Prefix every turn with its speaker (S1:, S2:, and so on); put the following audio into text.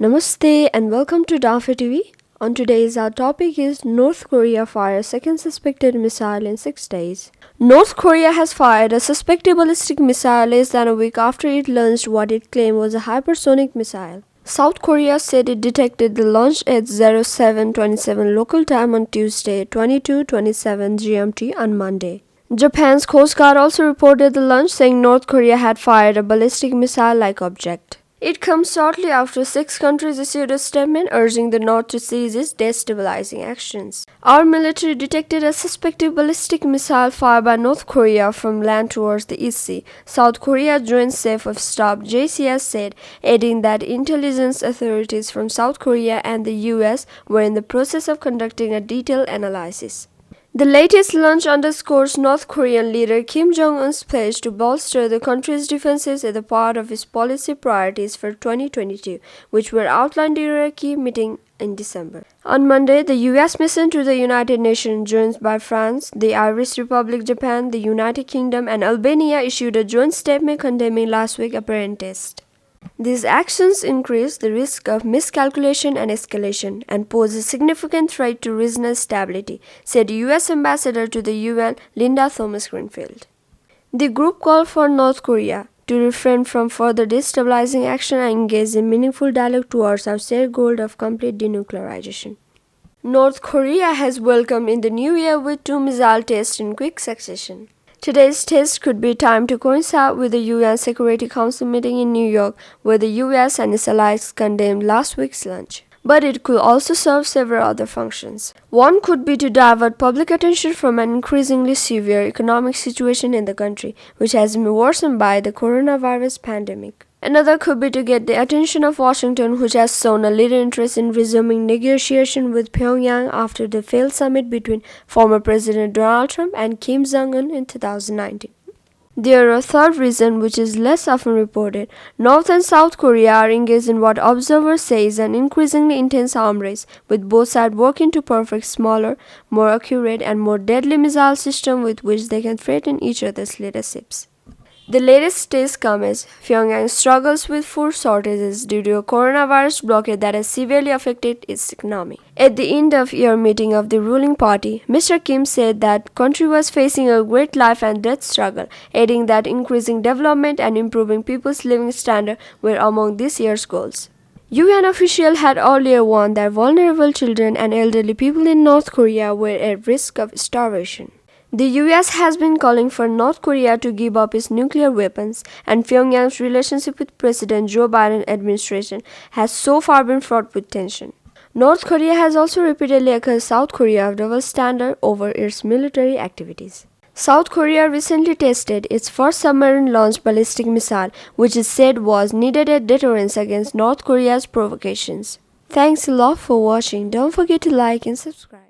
S1: Namaste and welcome to Danfe TV. On today's our topic is North Korea fires second suspected missile in 6 days. North Korea has fired a suspected ballistic missile less than a week after it launched what it claimed was a hypersonic missile. South Korea said it detected the launch at 07:27 local time on Tuesday, 22:27 GMT on Monday. Japan's Coast Guard also reported the launch, saying North Korea had fired a ballistic missile-like object. It comes shortly after 6 countries issued a statement urging the North to cease its destabilizing actions. Our military detected a suspected ballistic missile fired by North Korea from land towards the East Sea, South Korea Joint Chief of Staff JCS said, adding that intelligence authorities from South Korea and the US were in the process of conducting a detailed analysis. The latest launch underscores North Korean leader Kim Jong-un's pledge to bolster the country's defenses as a part of his policy priorities for 2022, which were outlined during a key meeting in December. On Monday, the U.S. mission to the United Nations, joined by France, the Irish Republic, Japan, the United Kingdom, and Albania, issued a joint statement condemning last week's apparent test. These actions increase the risk of miscalculation and escalation and pose a significant threat to regional stability, said U.S. Ambassador to the UN Linda Thomas-Greenfield. The group called for North Korea to refrain from further destabilizing action and engage in meaningful dialogue towards our shared goal of complete denuclearization. North Korea has welcomed in the new year with 2 missile tests in quick succession. Today's test could be timed to coincide with the UN Security Council meeting in New York, where the US and its allies condemned last week's launch. But it could also serve several other functions. One could be to divert public attention from an increasingly severe economic situation in the country, which has been worsened by the coronavirus pandemic. Another could be to get the attention of Washington, which has shown a little interest in resuming negotiations with Pyongyang after the failed summit between former President Donald Trump and Kim Jong-un in 2019. There are a third reason, which is less often reported. North and South Korea are engaged in what observers say is an increasingly intense arms race, with both sides working to perfect smaller, more accurate, and more deadly missile systems with which they can threaten each other's leaderships. The latest test comes as Pyongyang struggles with food shortages due to a coronavirus blockade that has severely affected its economy. At the end of year meeting of the ruling party, Mr. Kim said that country was facing a great life and death struggle, adding that increasing development and improving people's living standard were among this year's goals. UN officials had earlier warned that vulnerable children and elderly people in North Korea were at risk of starvation. The US has been calling for North Korea to give up its nuclear weapons, and Pyongyang's relationship with President Joe Biden's administration has so far been fraught with tension. North Korea has also repeatedly accused South Korea of double standard over its military activities. South Korea recently tested its first submarine-launched ballistic missile, which is said was needed as deterrence against North Korea's provocations. Thanks a lot for watching. Don't forget to like and subscribe.